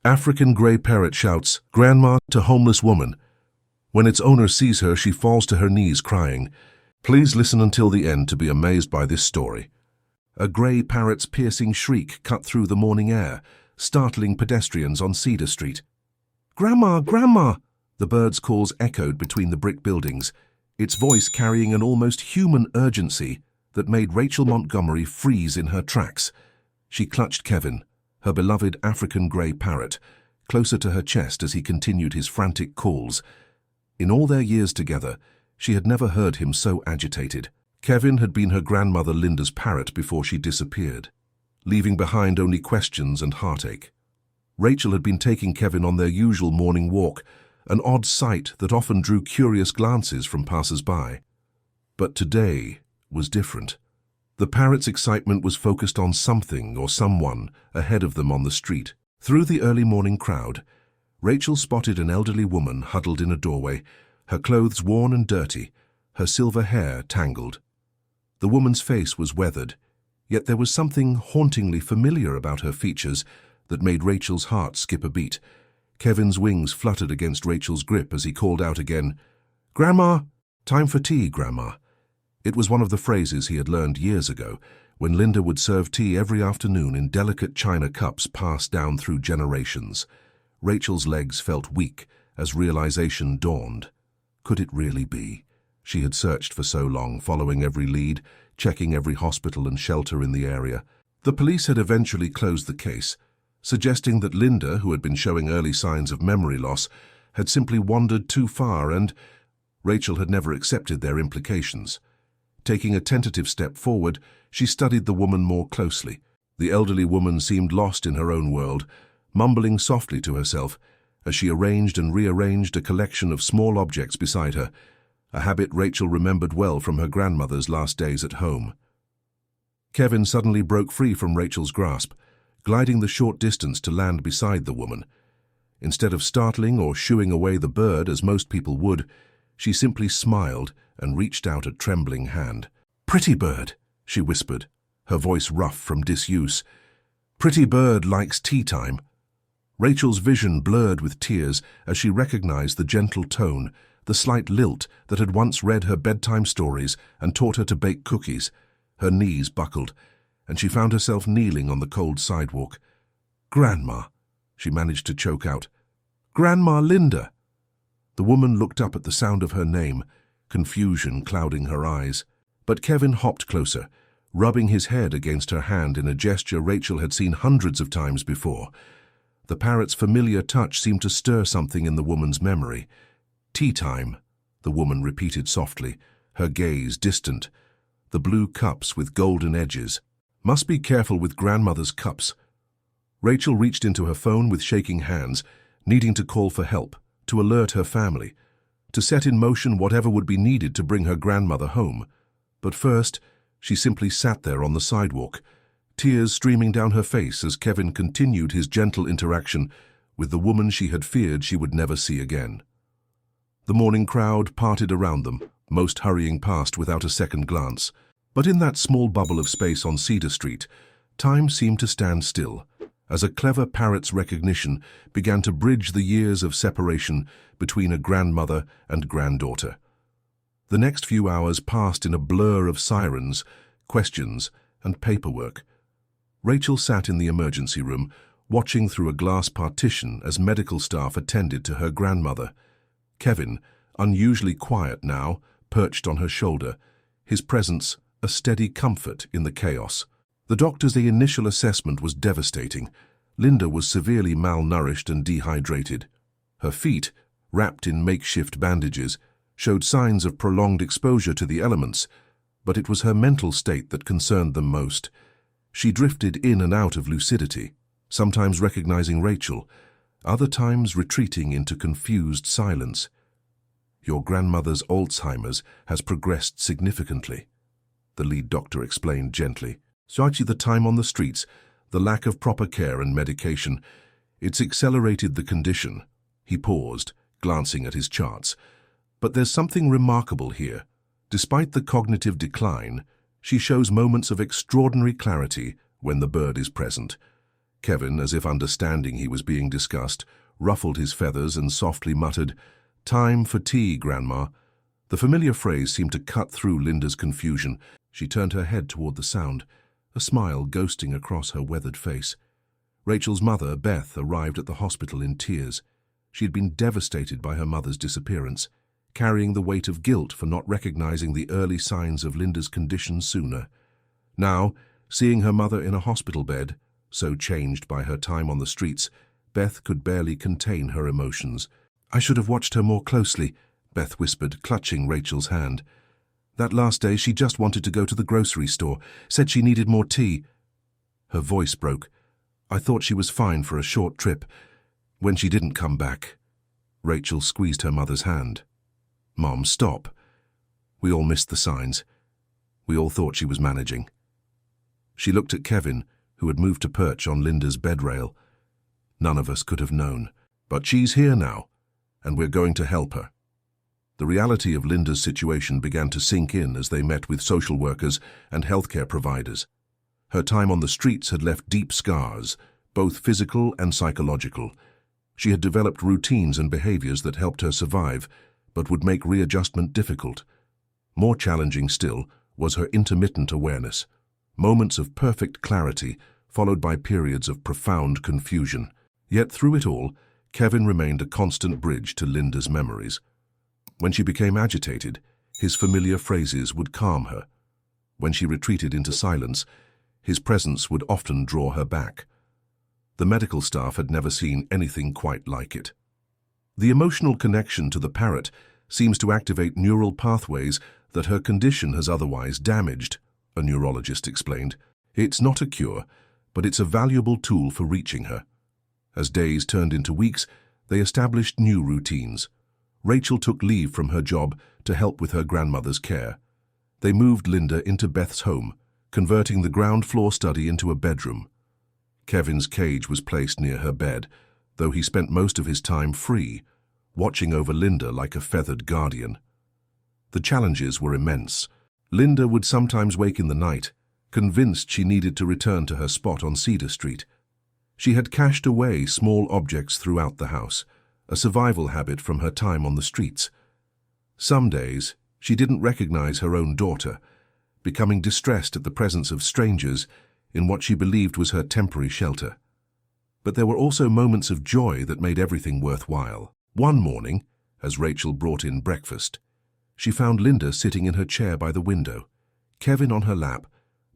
African grey parrot shouts, "Grandma," to homeless woman. When its owner sees her, she falls to her knees crying. Please listen until the end to be amazed by this story. A grey parrot's piercing shriek cut through the morning air, startling pedestrians on Cedar Street. "Grandma, Grandma!" The bird's calls echoed between the brick buildings, its voice carrying an almost human urgency that made Rachel Montgomery freeze in her tracks. She clutched Kevin, her beloved African grey parrot, closer to her chest as he continued his frantic calls. In all their years together, she had never heard him so agitated. Kevin had been her grandmother Linda's parrot before she disappeared, leaving behind only questions and heartache. Rachel had been taking Kevin on their usual morning walk, an odd sight that often drew curious glances from passers-by. But today was different. The parrot's excitement was focused on something or someone ahead of them on the street. Through the early morning crowd, Rachel spotted an elderly woman huddled in a doorway, her clothes worn and dirty, her silver hair tangled. The woman's face was weathered, yet there was something hauntingly familiar about her features that made Rachel's heart skip a beat. Kevin's wings fluttered against Rachel's grip as he called out again, "Grandma! Time for tea, Grandma." It was one of the phrases he had learned years ago, when Linda would serve tea every afternoon in delicate china cups passed down through generations. Rachel's legs felt weak as realization dawned. Could it really be? She had searched for so long, following every lead, checking every hospital and shelter in the area. The police had eventually closed the case, suggesting that Linda, who had been showing early signs of memory loss, had simply wandered too far, and Rachel had never accepted their implications. Taking a tentative step forward, she studied the woman more closely. The elderly woman seemed lost in her own world, mumbling softly to herself as she arranged and rearranged a collection of small objects beside her, a habit Rachel remembered well from her grandmother's last days at home. Kevin suddenly broke free from Rachel's grasp, gliding the short distance to land beside the woman. Instead of startling or shooing away the bird as most people would, she simply smiled and reached out a trembling hand. "Pretty bird," she whispered, her voice rough from disuse. "Pretty bird likes tea time." Rachel's vision blurred with tears as she recognized the gentle tone, the slight lilt that had once read her bedtime stories and taught her to bake cookies. Her knees buckled, and she found herself kneeling on the cold sidewalk. "Grandma," she managed to choke out. "Grandma Linda." The woman looked up at the sound of her name, confusion clouding her eyes. But Kevin hopped closer, rubbing his head against her hand in a gesture Rachel had seen hundreds of times before. The parrot's familiar touch seemed to stir something in the woman's memory. "Tea time," the woman repeated softly, her gaze distant. "The blue cups with golden edges. Must be careful with grandmother's cups." Rachel reached into her phone with shaking hands, needing to call for help, to alert her family, to set in motion whatever would be needed to bring her grandmother home. But first, she simply sat there on the sidewalk, tears streaming down her face as Kevin continued his gentle interaction with the woman she had feared she would never see again. The morning crowd parted around them, most hurrying past without a second glance. But in that small bubble of space on Cedar Street, time seemed to stand still, as a clever parrot's recognition began to bridge the years of separation between a grandmother and granddaughter. The next few hours passed in a blur of sirens, questions, and paperwork. Rachel sat in the emergency room, watching through a glass partition as medical staff attended to her grandmother. Kevin, unusually quiet now, perched on her shoulder, his presence a steady comfort in the chaos. The doctor's initial assessment was devastating. Linda was severely malnourished and dehydrated. Her feet, wrapped in makeshift bandages, showed signs of prolonged exposure to the elements, but it was her mental state that concerned them most. She drifted in and out of lucidity, sometimes recognizing Rachel, other times retreating into confused silence. "Your grandmother's Alzheimer's has progressed significantly," the lead doctor explained gently. "Citing the time on the streets, the lack of proper care and medication, it's accelerated the condition." He paused, glancing at his charts. "But there's something remarkable here. Despite the cognitive decline, she shows moments of extraordinary clarity when the bird is present. Kevin, as if understanding he was being discussed, ruffled his feathers and softly muttered, "Time for tea, Grandma." The familiar phrase seemed to cut through Linda's confusion. She turned her head toward the sound, a smile ghosting across her weathered face. Rachel's mother, Beth, arrived at the hospital in tears. She had been devastated by her mother's disappearance, carrying the weight of guilt for not recognizing the early signs of Linda's condition sooner. Now, seeing her mother in a hospital bed, so changed by her time on the streets, Beth could barely contain her emotions. "I should have watched her more closely," Beth whispered, clutching Rachel's hand. "That last day she just wanted to go to the grocery store, said she needed more tea." Her voice broke. "I thought she was fine for a short trip, when she didn't come back." Rachel squeezed her mother's hand. "Mom, stop. We all missed the signs. We all thought she was managing." She looked at Kevin, who had moved to perch on Linda's bedrail. "None of us could have known. But she's here now, and we're going to help her." The reality of Linda's situation began to sink in as they met with social workers and healthcare providers. Her time on the streets had left deep scars, both physical and psychological. She had developed routines and behaviors that helped her survive, but would make readjustment difficult. More challenging still was her intermittent awareness, moments of perfect clarity followed by periods of profound confusion. Yet through it all, Kevin remained a constant bridge to Linda's memories. When she became agitated, his familiar phrases would calm her. When she retreated into silence, his presence would often draw her back. The medical staff had never seen anything quite like it. The emotional connection to the Parrot seems to activate neural pathways that her condition has otherwise damaged, a neurologist explained. "It's not a cure, but it's a valuable tool for reaching her." As days turned into weeks, they established new routines. Rachel took leave from her job to help with her grandmother's care. They moved Linda into Beth's home, converting the ground floor study into a bedroom. Kevin's cage was placed near her bed, though he spent most of his time free, watching over Linda like a feathered guardian. The challenges were immense. Linda would sometimes wake in the night, convinced she needed to return to her spot on Cedar Street. She had cached away small objects throughout the house, a survival habit from her time on the streets. Some days, she didn't recognize her own daughter, becoming distressed at the presence of strangers in what she believed was her temporary shelter. But there were also moments of joy that made everything worthwhile. One morning, as Rachel brought in breakfast, she found Linda sitting in her chair by the window, Kevin on her lap,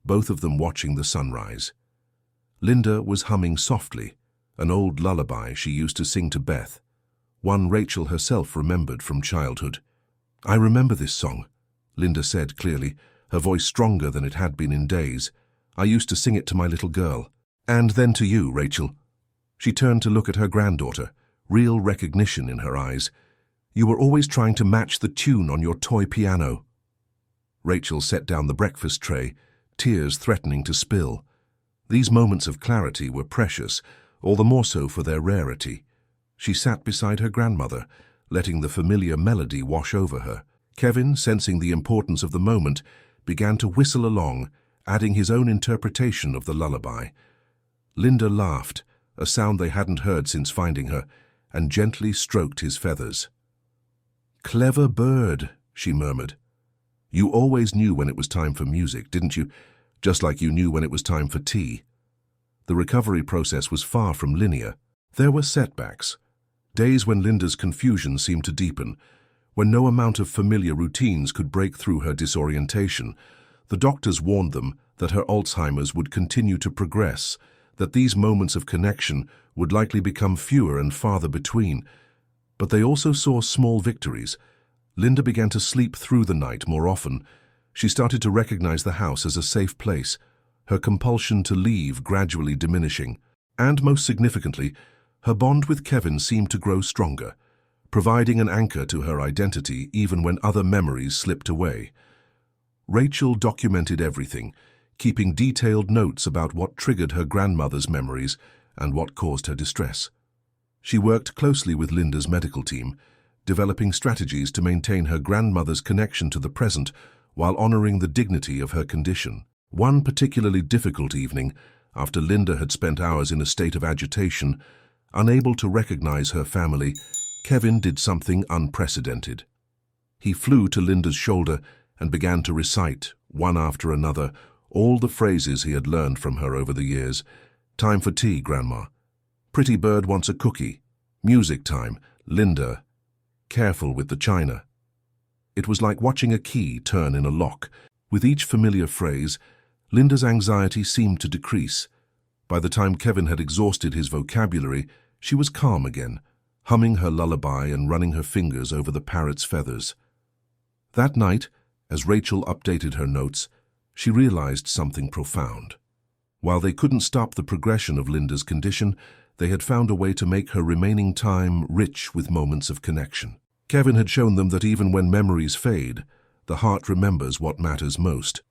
both of them watching the sunrise. Linda was humming softly, an old lullaby she used to sing to Beth, one Rachel herself remembered from childhood. "I remember this song," Linda said clearly, her voice stronger than it had been in days. "I used to sing it to my little girl. And then to you, Rachel." She turned to look at her granddaughter, real recognition in her eyes. "You were always trying to match the tune on your toy piano." Rachel set down the breakfast tray, tears threatening to spill. These moments of clarity were precious, all the more so for their rarity. She sat beside her grandmother, letting the familiar melody wash over her. Kevin, sensing the importance of the moment, began to whistle along, adding his own interpretation of the lullaby. Linda laughed, a sound they hadn't heard since finding her, and gently stroked his feathers. "Clever bird," she murmured. "You always knew when it was time for music, didn't you? Just like you knew when it was time for tea." The recovery process was far from linear. There were setbacks, days when Linda's confusion seemed to deepen, when no amount of familiar routines could break through her disorientation. The doctors warned them that her Alzheimer's would continue to progress, that these moments of connection would likely become fewer and farther between. But they also saw small victories. Linda began to sleep through the night more often. She started to recognize the house as a safe place, her compulsion to leave gradually diminishing. And most significantly, her bond with Kevin seemed to grow stronger, providing an anchor to her identity even when other memories slipped away. Rachel documented everything, keeping detailed notes about what triggered her grandmother's memories and what caused her distress. She worked closely with Linda's medical team, developing strategies to maintain her grandmother's connection to the present while honoring the dignity of her condition. One particularly difficult evening, After Linda had spent hours in a state of agitation, unable to recognize her family, Kevin did something unprecedented. He flew to Linda's shoulder and began to recite, one after another, all the phrases he had learned from her over the years. "Time for tea, Grandma." "Pretty bird wants a cookie." "Music time, Linda." "Careful with the china." It was like watching a key turn in a lock. With each familiar phrase, Linda's anxiety seemed to decrease. By the time Kevin had exhausted his vocabulary, she was calm again, humming her lullaby and running her fingers over the parrot's feathers. That night, as Rachel updated her notes, she realized something profound. While they couldn't stop the progression of Linda's condition, they had found a way to make her remaining time rich with moments of connection. Kevin had shown them that even when memories fade, the heart remembers what matters most.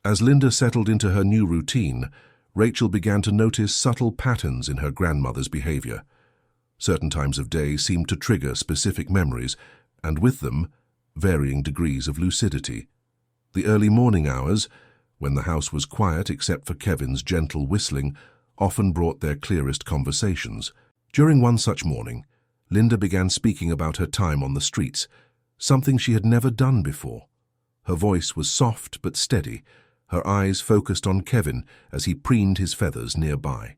As Linda settled into her new routine, Rachel began to notice subtle patterns in her grandmother's behavior. Certain times of day seemed to trigger specific memories, and with them, varying degrees of lucidity. The early morning hours, when the house was quiet except for Kevin's gentle whistling, often brought their clearest conversations. During one such morning, Linda began speaking about her time on the streets, something she had never done before. Her voice was soft but steady, her eyes focused on Kevin as he preened his feathers nearby.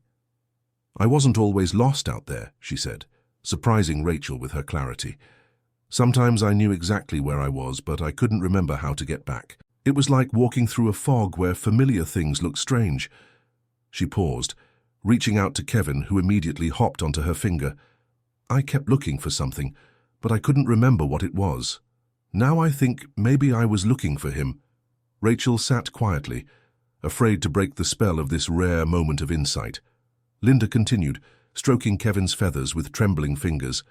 "I wasn't always lost out there," she said, surprising Rachel with her clarity. "Sometimes I knew exactly where I was, but I couldn't remember how to get back. It was like walking through a fog where familiar things looked strange." She paused, reaching out to Kevin, who immediately hopped onto her finger. "I kept looking for something, but I couldn't remember what it was. Now I think maybe I was looking for him." Rachel sat quietly, afraid to break the spell of this rare moment of insight. Linda continued, stroking Kevin's feathers with trembling fingers.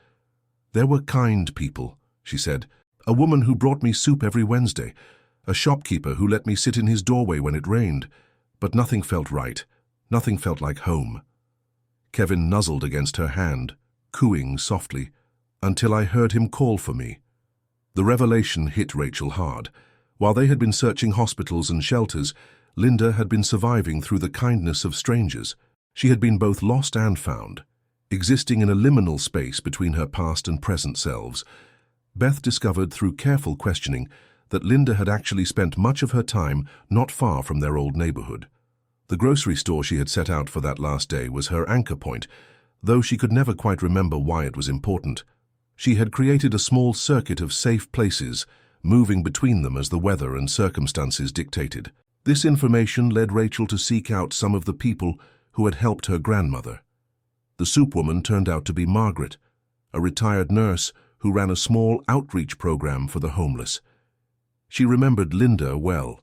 "There were kind people," she said. "A woman who brought me soup every Wednesday, a shopkeeper who let me sit in his doorway when it rained. But nothing felt right. Nothing felt like home." Kevin nuzzled against her hand, cooing softly, "Until I heard him call for me." The revelation hit Rachel hard. While they had been searching hospitals and shelters, Linda had been surviving through the kindness of strangers. She had been both lost and found, existing in a liminal space between her past and present selves. Beth discovered through careful questioning that Linda had actually spent much of her time not far from their old neighborhood. The grocery store she had set out for that last day was her anchor point, though she could never quite remember why it was important. She had created a small circuit of safe places, moving between them as the weather and circumstances dictated. This information led Rachel to seek out some of the people who had helped her grandmother. The soup woman turned out to be Margaret, a retired nurse who ran a small outreach program for the homeless. She remembered Linda well.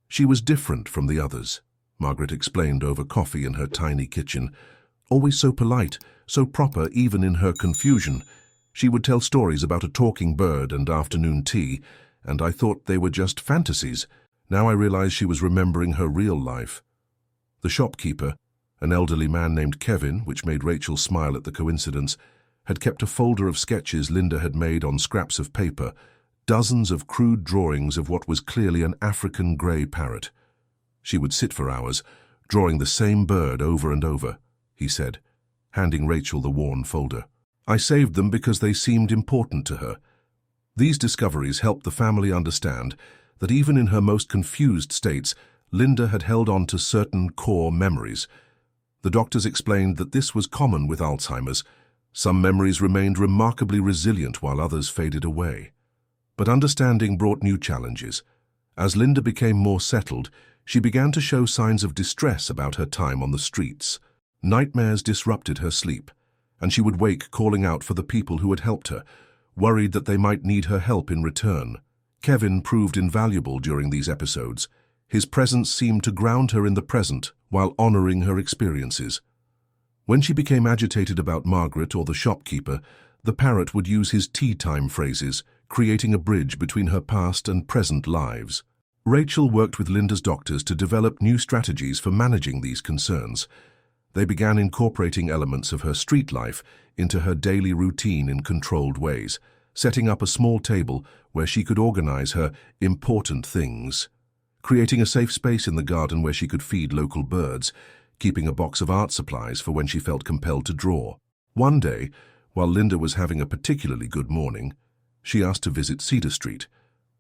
"She was different from the others," Margaret explained over coffee in her tiny kitchen. "Always so polite, so proper even in her confusion. She would tell stories about a talking bird and afternoon tea, and I thought they were just fantasies. Now I realized she was remembering her real life." The shopkeeper, an elderly man named Kevin, which made Rachel smile at the coincidence, had kept a folder of sketches Linda had made on scraps of paper, dozens of crude drawings of what was clearly an African grey parrot. She would sit for hours, drawing the same bird over and over, he said, handing Rachel the worn folder. "I saved them because they seemed important to her." These discoveries helped the family understand that even in her most confused states, Linda had held on to certain core memories. The doctors explained that this was common with Alzheimer's. Some memories remained remarkably resilient while others faded away. But understanding brought new challenges. As Linda became more settled, she began to show signs of distress about her time on the streets. Nightmares disrupted her sleep, and she would wake calling out for the people who had helped her, worried that they might need her help in return. Kevin proved invaluable during these episodes. His presence seemed to ground her in the present while honoring her experiences. When she became agitated about Margaret or the shopkeeper, the parrot would use his tea-time phrases, creating a bridge between her past and present lives. Rachel worked with Linda's doctors to develop new strategies for managing these concerns. They began incorporating elements of her street life into her daily routine in controlled ways, setting up a small table where she could organize her important things, creating a safe space in the garden where she could feed local birds, keeping a box of art supplies for when she felt compelled to draw. One day, while Linda was having a particularly good morning, she asked to visit Cedar Street.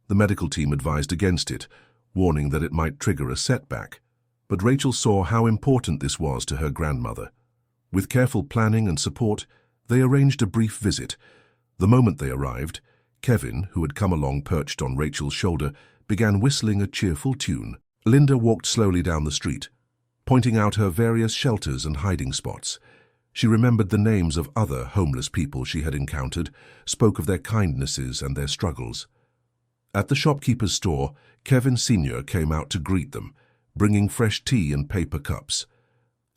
The medical team advised against it, warning that it might trigger a setback. But Rachel saw how important this was to her grandmother. With careful planning and support, they arranged a brief visit. The moment they arrived, Kevin, who had come along perched on Rachel's shoulder, began whistling a cheerful tune. Linda walked slowly down the street, pointing out her various shelters and hiding spots. She remembered the names of other homeless people she had encountered, spoke of their kindnesses and their struggles. At the shopkeeper's store, Kevin Sr. came out to greet them, bringing fresh tea and paper cups.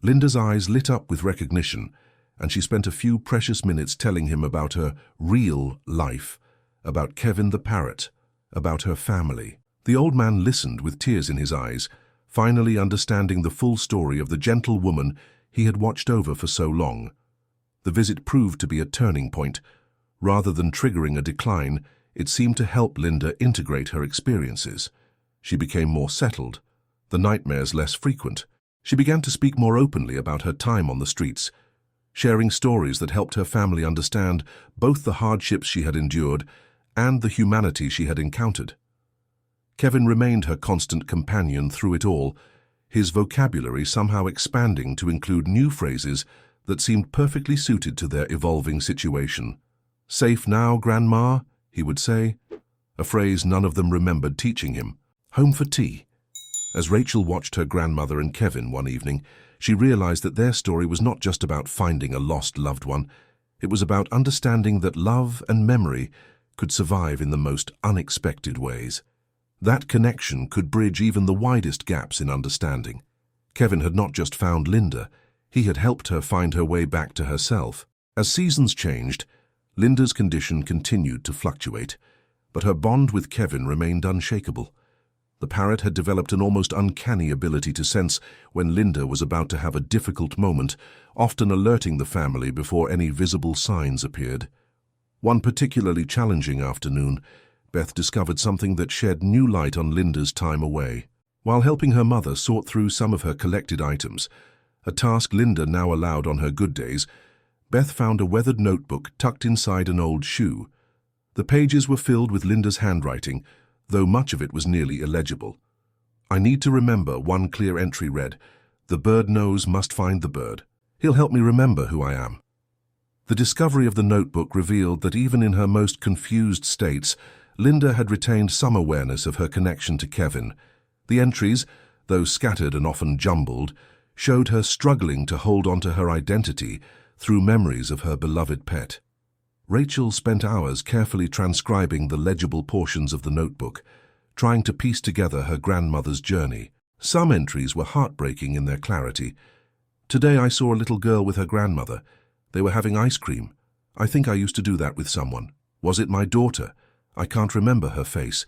Linda's eyes lit up with recognition, and she spent a few precious minutes telling him about her real life, about Kevin the Parrot, about her family. The old man listened with tears in his eyes, finally understanding the full story of the gentle woman he had watched over for so long. The visit proved to be a turning point. Rather than triggering a decline, it seemed to help Linda integrate her experiences. She became more settled, the nightmares less frequent. She began to speak more openly about her time on the streets, sharing stories that helped her family understand both the hardships she had endured and the humanity she had encountered. Kevin remained her constant companion through it all, his vocabulary somehow expanding to include new phrases that seemed perfectly suited to their evolving situation. "Safe now, Grandma," he would say, a phrase none of them remembered teaching him. "Home for tea." As Rachel watched her grandmother and Kevin one evening, she realized that their story was not just about finding a lost loved one. It was about understanding that love and memory could survive in the most unexpected ways. That connection could bridge even the widest gaps in understanding. Kevin had not just found Linda, he had helped her find her way back to herself. As seasons changed, Linda's condition continued to fluctuate, but her bond with Kevin remained unshakable. The parrot had developed an almost uncanny ability to sense when Linda was about to have a difficult moment, often alerting the family before any visible signs appeared. One particularly challenging afternoon, Beth discovered something that shed new light on Linda's time away. While helping her mother sort through some of her collected items, a task Linda now allowed on her good days, Beth found a weathered notebook tucked inside an old shoe. The pages were filled with Linda's handwriting, though much of it was nearly illegible. "I need to remember," one clear entry read. "The bird knows must find the bird. He'll help me remember who I am." The discovery of the notebook revealed that even in her most confused states, Linda had retained some awareness of her connection to Kevin. The entries, though scattered and often jumbled, showed her struggling to hold on to her identity through memories of her beloved pet. Rachel spent hours carefully transcribing the legible portions of the notebook, trying to piece together her grandmother's journey. Some entries were heartbreaking in their clarity. "Today I saw a little girl with her grandmother. They were having ice cream. I think I used to do that with someone. Was it my daughter? I can't remember her face,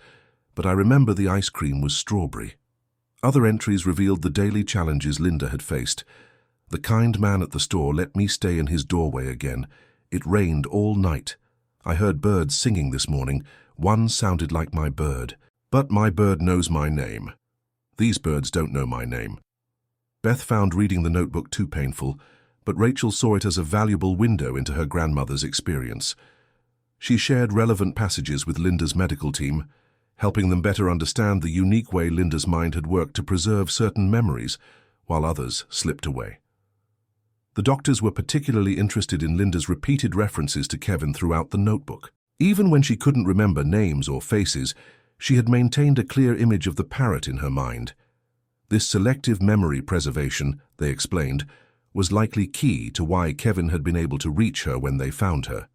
but I remember the ice cream was strawberry." Other entries revealed the daily challenges Linda had faced. "The kind man at the store let me stay in his doorway again. It rained all night. I heard birds singing this morning. One sounded like my bird. But my bird knows my name. These birds don't know my name." Beth found reading the notebook too painful, but Rachel saw it as a valuable window into her grandmother's experience. She shared relevant passages with Linda's medical team, helping them better understand the unique way Linda's mind had worked to preserve certain memories, while others slipped away. The doctors were particularly interested in Linda's repeated references to Kevin throughout the notebook. Even when she couldn't remember names or faces, she had maintained a clear image of the parrot in her mind. This selective memory preservation, they explained, was likely key to why Kevin had been able to reach her when they found her.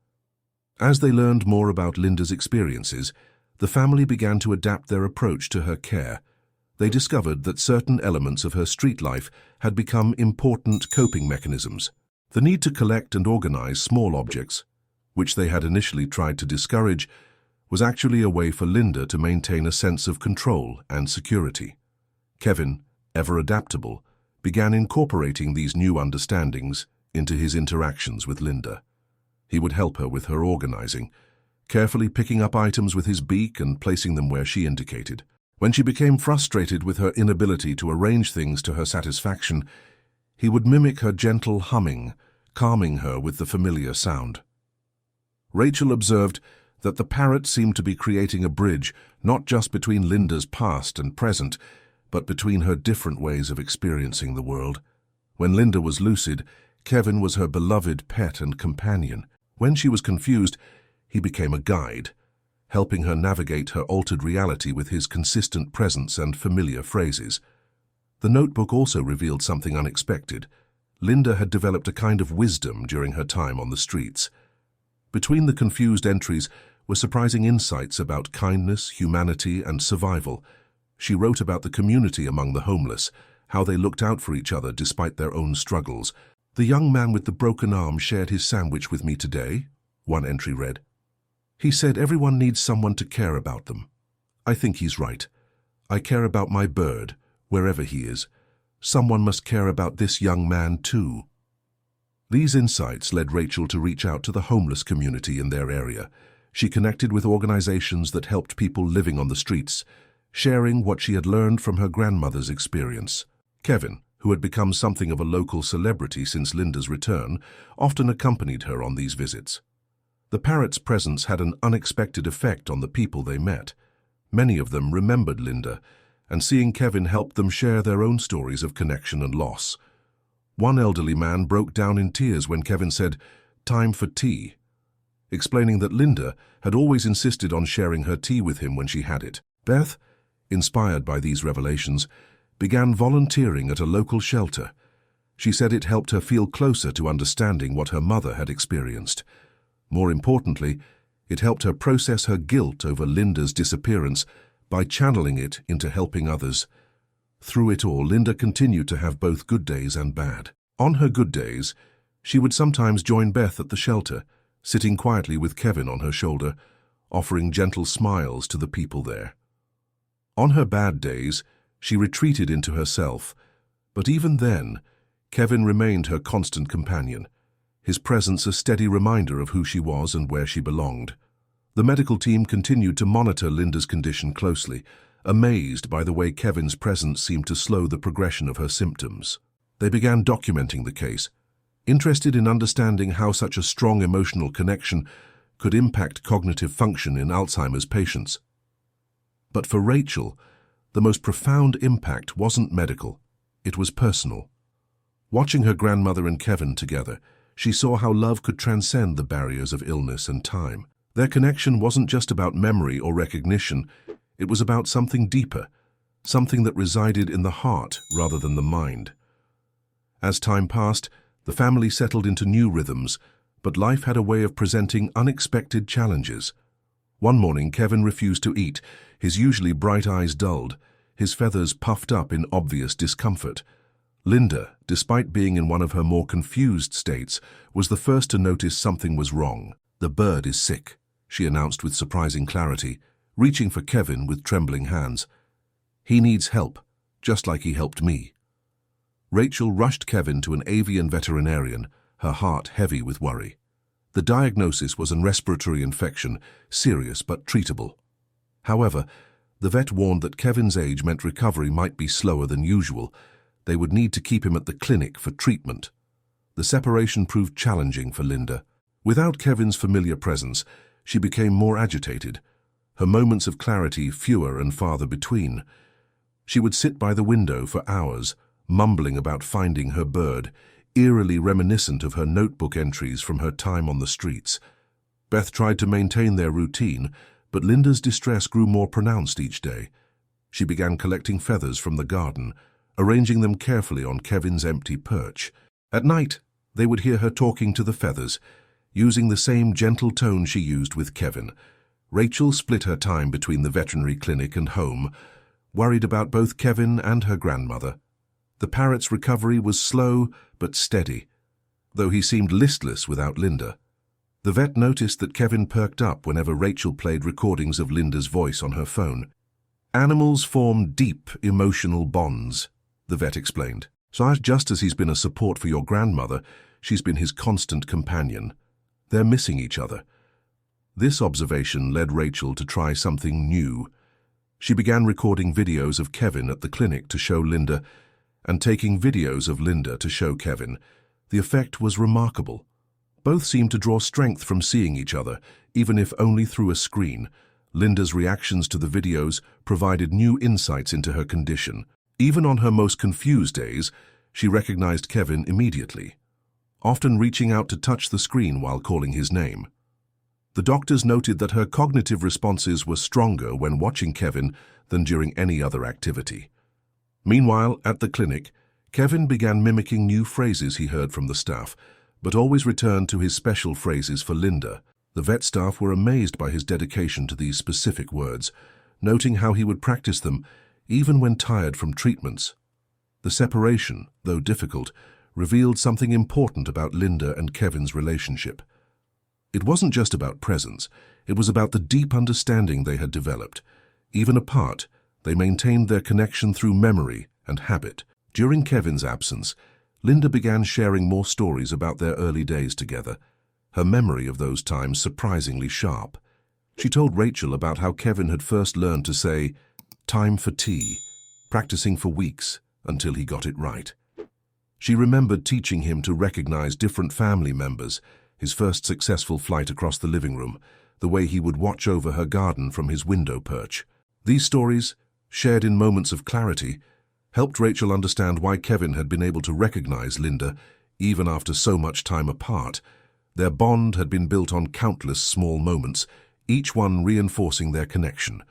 As they learned more about Linda's experiences, the family began to adapt their approach to her care. They discovered that certain elements of her street life had become important coping mechanisms. The need to collect and organize small objects, which they had initially tried to discourage, was actually a way for Linda to maintain a sense of control and security. Kevin, ever adaptable, began incorporating these new understandings into his interactions with Linda. He would help her with her organizing, carefully picking up items with his beak and placing them where she indicated. When she became frustrated with her inability to arrange things to her satisfaction, He would mimic her gentle humming, calming her with the familiar sound. Rachel observed that the parrot seemed to be creating a bridge not just between Linda's past and present, but between her different ways of experiencing the world. When Linda was lucid, Kevin was her beloved pet and companion. When she was confused, he became a guide, helping her navigate her altered reality with his consistent presence and familiar phrases. The notebook also revealed something unexpected. Linda had developed a kind of wisdom during her time on the streets. Between the confused entries were surprising insights about kindness, humanity, and survival. She wrote about the community among the homeless, how they looked out for each other despite their own struggles. "The young man with the broken arm shared his sandwich with me today," one entry read. "He said everyone needs someone to care about them. I think he's right. I care about my bird, wherever he is. Someone must care about this young man too." These insights led Rachel to reach out to the homeless community in their area. She connected with organizations that helped people living on the streets, sharing what she had learned from her grandmother's experience. Kevin, who had become something of a local celebrity since Linda's return, often accompanied her on these visits. The parrot's presence had an unexpected effect on the people they met. Many of them remembered Linda, and seeing Kevin helped them share their own stories of connection and loss. One elderly man broke down in tears when Kevin said, "Time for tea," explaining that Linda had always insisted on sharing her tea with him when she had it. Beth, inspired by these revelations, began volunteering at a local shelter. She said it helped her feel closer to understanding what her mother had experienced. More importantly, it helped her process her guilt over Linda's disappearance by channeling it into helping others. Through it all, Linda continued to have both good days and bad. On her good days, she would sometimes join Beth at the shelter, sitting quietly with Kevin on her shoulder, offering gentle smiles to the people there. On her bad days, she retreated into herself, but even then, Kevin remained her constant companion, his presence a steady reminder of who she was and where she belonged. The medical team continued to monitor Linda's condition closely, amazed by the way Kevin's presence seemed to slow the progression of her symptoms. They began documenting the case, interested in understanding how such a strong emotional connection could impact cognitive function in Alzheimer's patients. But for Rachel, the most profound impact wasn't medical, it was personal. Watching her grandmother and Kevin together, she saw how love could transcend the barriers of illness and time. Their connection wasn't just about memory or recognition, it was about something deeper, something that resided in the heart rather than the mind. As time passed, the family settled into new rhythms, but life had a way of presenting unexpected challenges. One morning, Kevin refused to eat, his usually bright eyes dulled, his feathers puffed up in obvious discomfort. Linda, despite being in one of her more confused states, was the first to notice something was wrong. "The bird is sick," she announced with surprising clarity, reaching for Kevin with trembling hands. "He needs help, just like he helped me." Rachel rushed Kevin to an avian veterinarian, her heart heavy with worry. The diagnosis was a respiratory infection, serious but treatable. However, the vet warned that Kevin's age meant recovery might be slower than usual. They would need to keep him at the clinic for treatment. The separation proved challenging for Linda. Without Kevin's familiar presence, she became more agitated, her moments of clarity fewer and farther between. She would sit by the window for hours, mumbling about finding her bird, eerily reminiscent of her notebook entries from her time on the streets. Beth tried to maintain their routine, but Linda's distress grew more pronounced each day. She began collecting feathers from the garden, arranging them carefully on Kevin's empty perch. At night, they would hear her talking to the feathers, using the same gentle tone she used with Kevin. Rachel split her time between the veterinary clinic and home, worried about both Kevin and her grandmother. The parrot's recovery was slow but steady, though he seemed listless without Linda. The vet noticed that Kevin perked up whenever Rachel played recordings of Linda's voice on her phone. "Animals form deep emotional bonds," the vet explained. "So just as he's been a support for your grandmother, she's been his constant companion. They're missing each other." This observation led Rachel to try something new. She began recording videos of Kevin at the clinic to show Linda, and taking videos of Linda to show Kevin. The effect was remarkable. Both seemed to draw strength from seeing each other, even if only through a screen. Linda's reactions to the videos provided new insights into her condition. Even on her most confused days, she recognized Kevin immediately, often reaching out to touch the screen while calling his name. The doctors noted that her cognitive responses were stronger when watching Kevin than during any other activity. Meanwhile, at the clinic, Kevin began mimicking new phrases he heard from the staff, but always returned to his special phrases for Linda. The vet staff were amazed by his dedication to these specific words, noting how he would practice them even when tired from treatments. The separation, though difficult, revealed something important about Linda and Kevin's relationship. It wasn't just about presence, it was about the deep understanding they had developed. Even apart, they maintained their connection through memory and habit. During Kevin's absence, Linda began sharing more stories about their early days together, her memory of those times surprisingly sharp. She told Rachel about how Kevin had first learned to say, "Time for tea," practicing for weeks until he got it right. She remembered teaching him to recognize different family members, his first successful flight across the living room, the way he would watch over her garden from his window perch. These stories, shared in moments of clarity, helped Rachel understand why Kevin had been able to recognize Linda even after so much time apart. Their bond had been built on countless small moments, each one reinforcing their connection.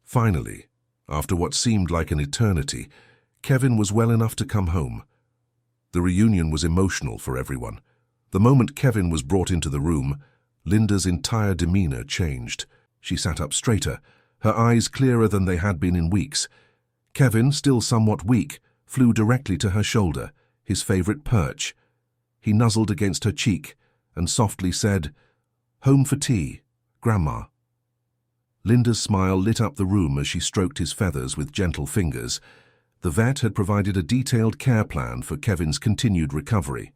Finally, after what seemed like an eternity, Kevin was well enough to come home. The reunion was emotional for everyone. The moment Kevin was brought into the room, Linda's entire demeanor changed. She sat up straighter, her eyes clearer than they had been in weeks. Kevin, still somewhat weak, flew directly to her shoulder, his favorite perch. He nuzzled against her cheek and softly said, "Home for tea, Grandma." Linda's smile lit up the room as she stroked his feathers with gentle fingers. The vet had provided a detailed care plan for Kevin's continued recovery.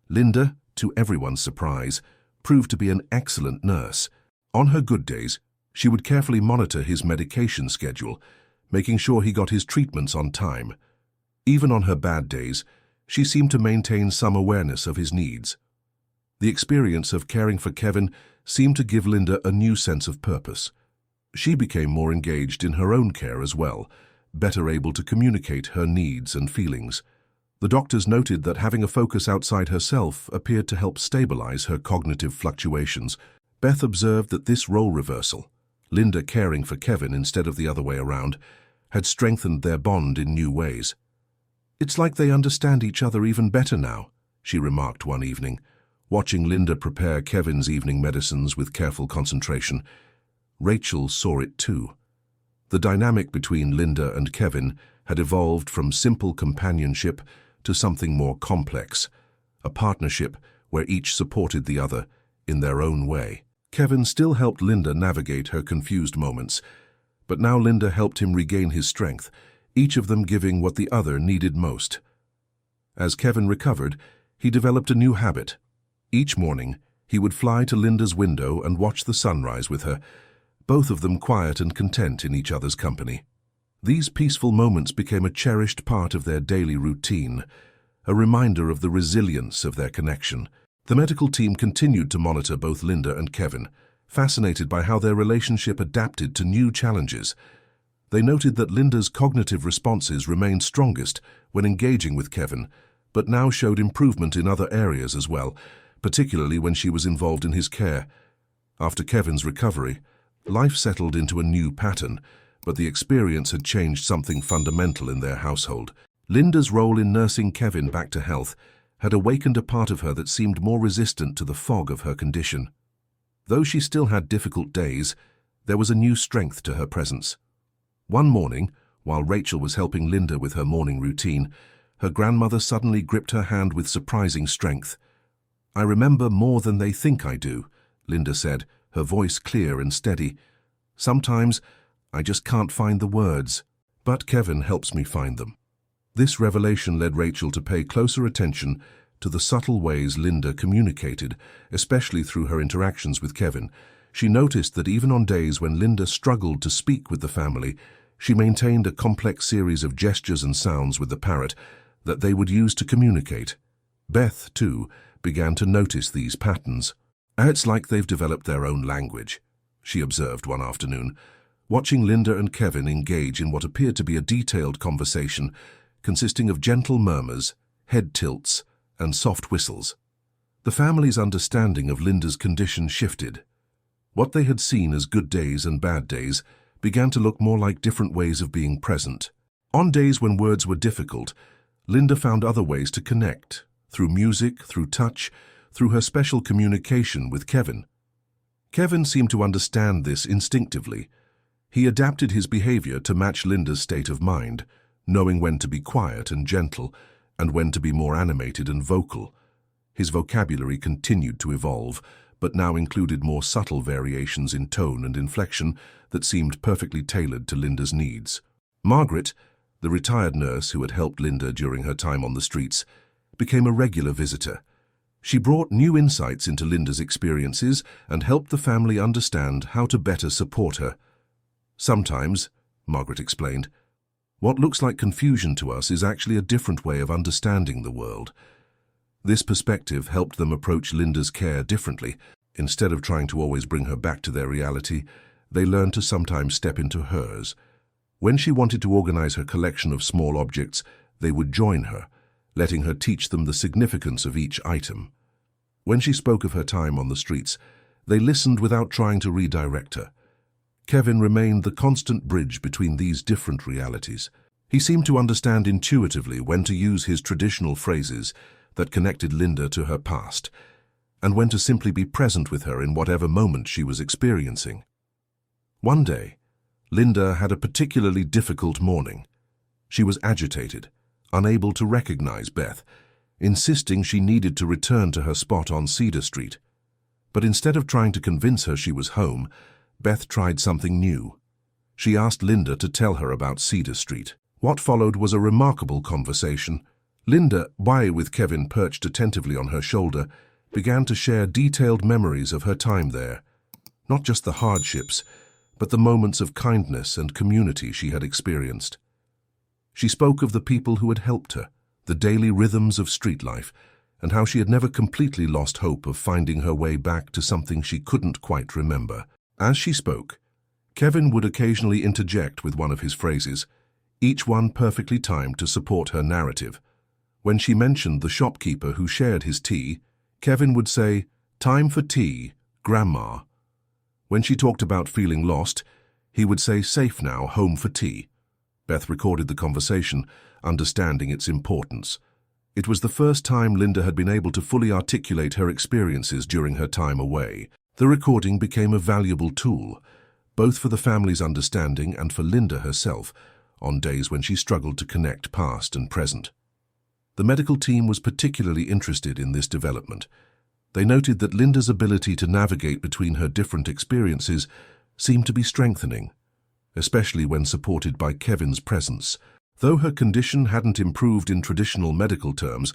Linda, to everyone's surprise, proved to be an excellent nurse. On her good days, she would carefully monitor his medication schedule, making sure he got his treatments on time. Even on her bad days, she seemed to maintain some awareness of his needs. The experience of caring for Kevin seemed to give Linda a new sense of purpose. She became more engaged in her own care as well, better able to communicate her needs and feelings. The doctors noted that having a focus outside herself appeared to help stabilize her cognitive fluctuations. Beth observed that this role reversal, Linda caring for Kevin instead of the other way around, had strengthened their bond in new ways. "It's like they understand each other even better now," she remarked one evening, watching Linda prepare Kevin's evening medicines with careful concentration. Rachel saw it too. The dynamic between Linda and Kevin had evolved from simple companionship to something more complex, a partnership where each supported the other in their own way. Kevin still helped Linda navigate her confused moments, but now Linda helped him regain his strength, each of them giving what the other needed most. As Kevin recovered, he developed a new habit. Each morning, he would fly to Linda's window and watch the sunrise with her, both of them quiet and content in each other's company. These peaceful moments became a cherished part of their daily routine, a reminder of the resilience of their connection. The medical team continued to monitor both Linda and Kevin, fascinated by how their relationship adapted to new challenges. They noted that Linda's cognitive responses remained strongest when engaging with Kevin, but now showed improvement in other areas as well, particularly when she was involved in his care. After Kevin's recovery, life settled into a new pattern, but the experience had changed something fundamental in their household. Linda's role in nursing Kevin back to health had awakened a part of her that seemed more resistant to the fog of her condition. Though she still had difficult days, there was a new strength to her presence. One morning, while Rachel was helping Linda with her morning routine, her grandmother suddenly gripped her hand with surprising strength. "I remember more than they think I do," Linda said, her voice clear and steady. "Sometimes I just can't find the words, but Kevin helps me find them." This revelation led Rachel to pay closer attention to the subtle ways Linda communicated, especially through her interactions with Kevin. She noticed that even on days when Linda struggled to speak with the family, she maintained a complex series of gestures and sounds with the parrot, that they would use to communicate. Beth, too, began to notice these patterns. "It's like they've developed their own language," she observed one afternoon, watching Linda and Kevin engage in what appeared to be a detailed conversation consisting of gentle murmurs, head tilts, and soft whistles. The family's understanding of Linda's condition shifted. What they had seen as good days and bad days began to look more like different ways of being present. On days when words were difficult, Linda found other ways to connect, through music, through touch, through her special communication with Kevin. Kevin seemed to understand this instinctively. He adapted his behavior to match Linda's state of mind, knowing when to be quiet and gentle, and when to be more animated and vocal. His vocabulary continued to evolve, but now included more subtle variations in tone and inflection that seemed perfectly tailored to Linda's needs. Margaret, the retired nurse who had helped Linda during her time on the streets, became a regular visitor. She brought new insights into Linda's experiences and helped the family understand how to better support her. "Sometimes," Margaret explained, "what looks like confusion to us is actually a different way of understanding the world." This perspective helped them approach Linda's care differently. Instead of trying to always bring her back to their reality, they learned to sometimes step into hers. When she wanted to organize her collection of small objects, they would join her, letting her teach them the significance of each item. When she spoke of her time on the streets, they listened without trying to redirect her. Kevin remained the constant bridge between these different realities. He seemed to understand intuitively when to use his traditional phrases that connected Linda to her past, and when to simply be present with her in whatever moment she was experiencing. One day, Linda had a particularly difficult morning. She was agitated, unable to recognize Beth, insisting she needed to return to her spot on Cedar Street. But instead of trying to convince her she was home, Beth tried something new. She asked Linda to tell her about Cedar Street. What followed was a remarkable conversation. Linda, with Kevin perched attentively on her shoulder, began to share detailed memories of her time there. Not just the hardships, but the moments of kindness and community she had experienced. She spoke of the people who had helped her, the daily rhythms of street life, and how she had never completely lost hope of finding her way back to something she couldn't quite remember. As she spoke, Kevin would occasionally interject with one of his phrases, each one perfectly timed to support her narrative. When she mentioned the shopkeeper who shared his tea, Kevin would say, "Time for tea, Grandma." When she talked about feeling lost, he would say, "Safe now, home for tea." Beth recorded the conversation, understanding its importance. It was the first time Linda had been able to fully articulate her experiences during her time away. The recording became a valuable tool, both for the family's understanding and for Linda herself, on days when she struggled to connect past and present. The medical team was particularly interested in this development. They noted that Linda's ability to navigate between her different experiences seemed to be strengthening, especially when supported by Kevin's presence. Though her condition hadn't improved in traditional medical terms,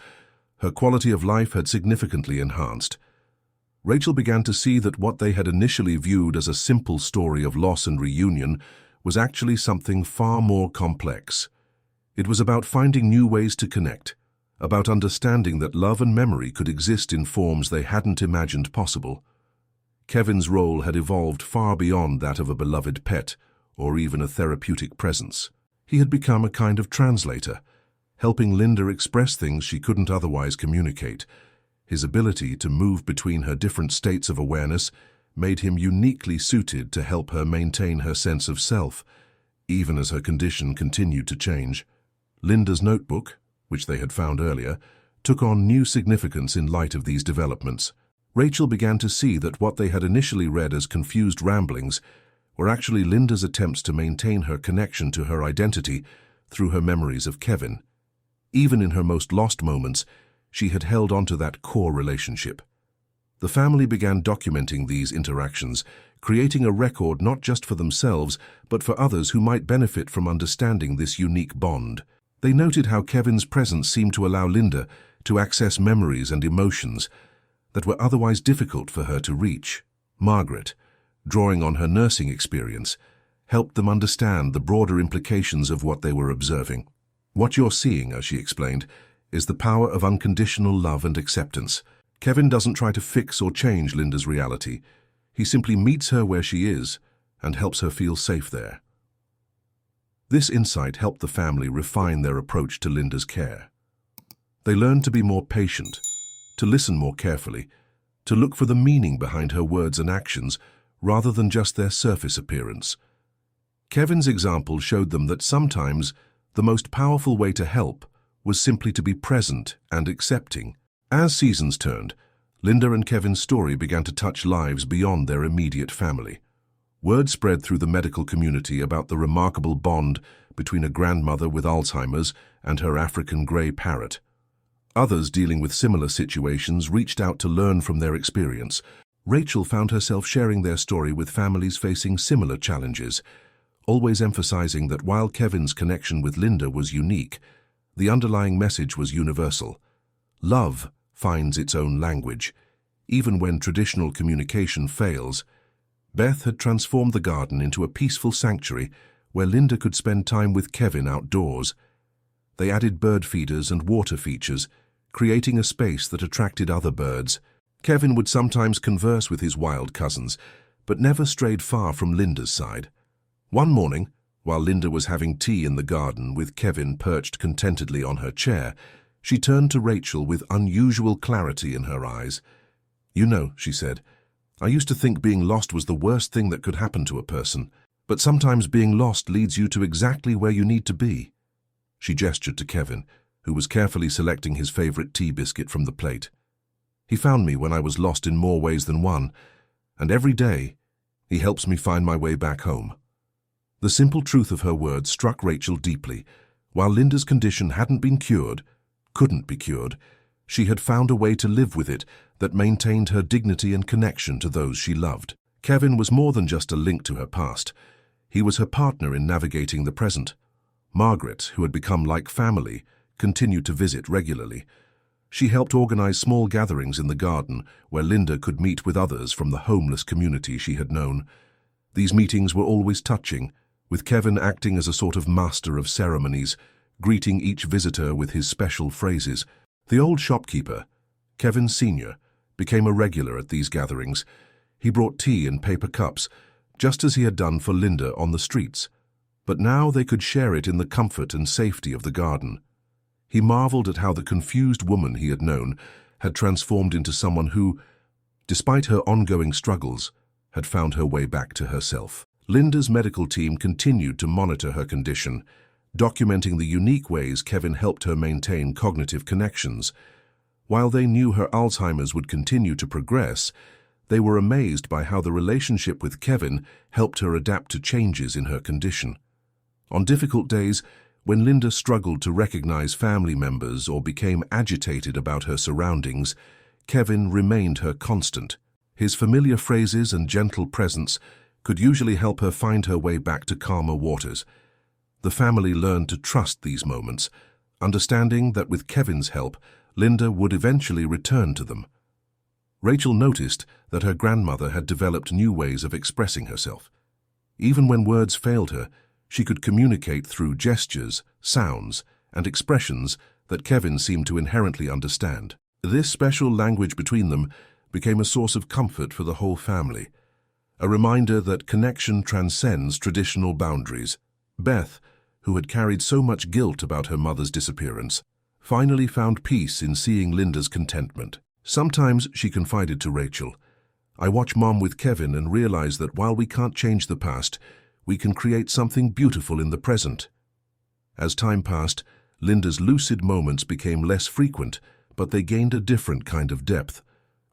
her quality of life had significantly enhanced. Rachel began to see that what they had initially viewed as a simple story of loss and reunion was actually something far more complex. It was about finding new ways to connect, about understanding that love and memory could exist in forms they hadn't imagined possible. Kevin's role had evolved far beyond that of a beloved pet or even a therapeutic presence. He had become a kind of translator, helping Linda express things she couldn't otherwise communicate. His ability to move between her different states of awareness made him uniquely suited to help her maintain her sense of self, even as her condition continued to change. Linda's notebook, which they had found earlier, took on new significance in light of these developments. Rachel began to see that what they had initially read as confused ramblings were actually Linda's attempts to maintain her connection to her identity through her memories of Kevin. Even in her most lost moments, she had held onto that core relationship. The family began documenting these interactions, creating a record not just for themselves, but for others who might benefit from understanding this unique bond. They noted how Kevin's presence seemed to allow Linda to access memories and emotions that were otherwise difficult for her to reach. Margaret, drawing on her nursing experience, helped them understand the broader implications of what they were observing. "What you're seeing," as she explained, is the power of unconditional love and acceptance. Kevin doesn't try to fix or change Linda's reality. He simply meets her where she is and helps her feel safe there. This insight helped the family refine their approach to Linda's care. They learned to be more patient, to listen more carefully, to look for the meaning behind her words and actions rather than just their surface appearance. Kevin's example showed them that sometimes the most powerful way to help was simply to be present and accepting. As seasons turned, Linda and Kevin's story began to touch lives beyond their immediate family. Word spread through the medical community about the remarkable bond between a grandmother with Alzheimer's and her African grey parrot. Others dealing with similar situations reached out to learn from their experience. Rachel found herself sharing their story with families facing similar challenges, always emphasizing that while Kevin's connection with Linda was unique, the underlying message was universal. Love finds its own language. Even when traditional communication fails, Beth had transformed the garden into a peaceful sanctuary where Linda could spend time with Kevin outdoors. They added bird feeders and water features, creating a space that attracted other birds. Kevin would sometimes converse with his wild cousins, but never strayed far from Linda's side. One morning, while Linda was having tea in the garden with Kevin perched contentedly on her chair, she turned to Rachel with unusual clarity in her eyes. "You know," she said, "I used to think being lost was the worst thing that could happen to a person, but sometimes being lost leads you to exactly where you need to be." She gestured to Kevin, who was carefully selecting his favorite tea biscuit from the plate. "He found me when I was lost in more ways than one, and every day he helps me find my way back home." The simple truth of her words struck Rachel deeply. While Linda's condition hadn't been cured, couldn't be cured, she had found a way to live with it that maintained her dignity and connection to those she loved. Kevin was more than just a link to her past. He was her partner in navigating the present. Margaret, who had become like family, continued to visit regularly. She helped organize small gatherings in the garden where Linda could meet with others from the homeless community she had known. These meetings were always touching, with Kevin acting as a sort of master of ceremonies, greeting each visitor with his special phrases. The old shopkeeper, Kevin Sr., became a regular at these gatherings. He brought tea in paper cups, just as he had done for Linda on the streets. But now they could share it in the comfort and safety of the garden. He marveled at how the confused woman he had known had transformed into someone who, despite her ongoing struggles, had found her way back to herself. Linda's medical team continued to monitor her condition, documenting the unique ways Kevin helped her maintain cognitive connections. While they knew her Alzheimer's would continue to progress, they were amazed by how the relationship with Kevin helped her adapt to changes in her condition. On difficult days, when Linda struggled to recognize family members or became agitated about her surroundings, Kevin remained her constant. His familiar phrases and gentle presence could usually help her find her way back to calmer waters. The family learned to trust these moments, understanding that with Kevin's help, Linda would eventually return to them. Rachel noticed that her grandmother had developed new ways of expressing herself. Even when words failed her, she could communicate through gestures, sounds, and expressions that Kevin seemed to inherently understand. This special language between them became a source of comfort for the whole family, a reminder that connection transcends traditional boundaries. Beth, who had carried so much guilt about her mother's disappearance, finally found peace in seeing Linda's contentment. Sometimes, she confided to Rachel, "I watch Mom with Kevin and realize that while we can't change the past, we can create something beautiful in the present." As time passed, Linda's lucid moments became less frequent, but they gained a different kind of depth.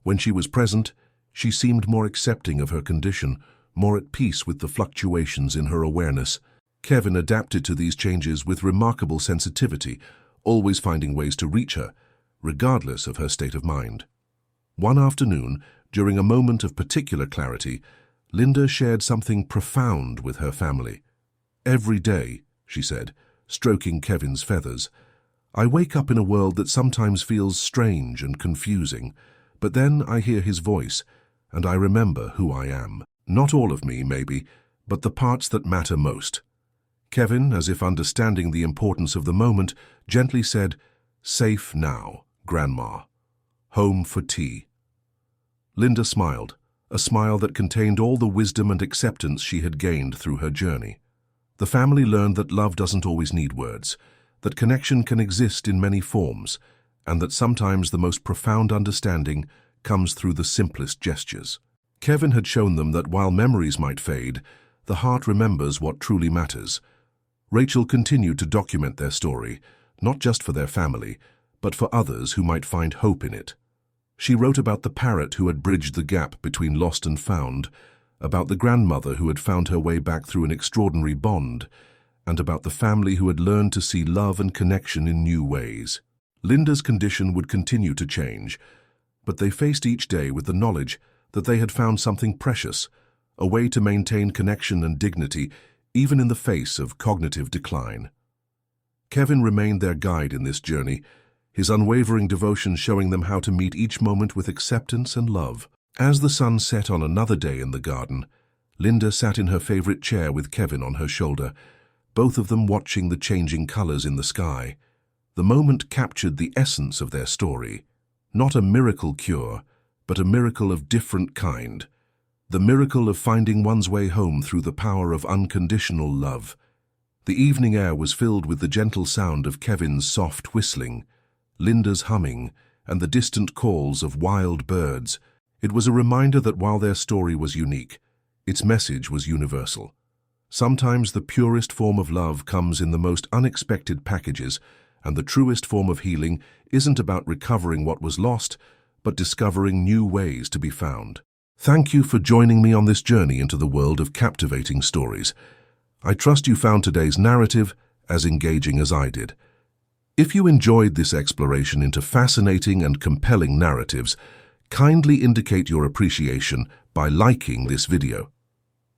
When she was present, she seemed more accepting of her condition, more at peace with the fluctuations in her awareness. Kevin adapted to these changes with remarkable sensitivity, always finding ways to reach her, regardless of her state of mind. One afternoon, during a moment of particular clarity, Linda shared something profound with her family. "Every day," she said, stroking Kevin's feathers, "I wake up in a world that sometimes feels strange and confusing, but then I hear his voice, and I remember who I am. Not all of me, maybe, but the parts that matter most." Kevin, as if understanding the importance of the moment, gently said, Safe now, Grandma. Home for tea. Linda smiled, a smile that contained all the wisdom and acceptance she had gained through her journey. The family learned that love doesn't always need words, that connection can exist in many forms, and that sometimes the most profound understanding comes through the simplest gestures. Kevin had shown them that while memories might fade, the heart remembers what truly matters. Rachel continued to document their story, not just for their family, but for others who might find hope in it. She wrote about the parrot who had bridged the gap between lost and found, about the grandmother who had found her way back through an extraordinary bond, and about the family who had learned to see love and connection in new ways. Linda's condition would continue to change, but they faced each day with the knowledge that they had found something precious, a way to maintain connection and dignity even in the face of cognitive decline. Kevin remained their guide in this journey, his unwavering devotion showing them how to meet each moment with acceptance and love. As the sun set on another day in the garden, Linda sat in her favorite chair with Kevin on her shoulder, both of them watching the changing colors in the sky. The moment captured the essence of their story, not a miracle cure, but a miracle of different kind. The miracle of finding one's way home through the power of unconditional love. The evening air was filled with the gentle sound of Kevin's soft whistling, Linda's humming, and the distant calls of wild birds. It was a reminder that while their story was unique, its message was universal. Sometimes the purest form of love comes in the most unexpected packages, and the truest form of healing isn't about recovering what was lost, but discovering new ways to be found. Thank you for joining me on this journey into the world of captivating stories. I trust you found today's narrative as engaging as I did. If you enjoyed this exploration into fascinating and compelling narratives, kindly indicate your appreciation by liking this video.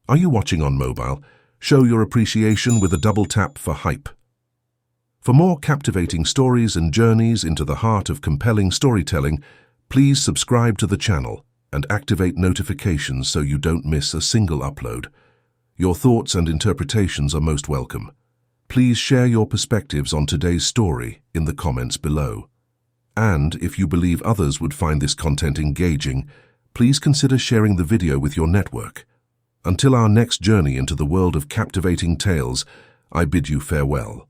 Are you watching on mobile? Show your appreciation with a double tap for hype. For more captivating stories and journeys into the heart of compelling storytelling, please subscribe to the channel and activate notifications so you don't miss a single upload. Your thoughts and interpretations are most welcome. Please share your perspectives on today's story in the comments below. And if you believe others would find this content engaging, please consider sharing the video with your network. Until our next journey into the world of captivating tales, I bid you farewell.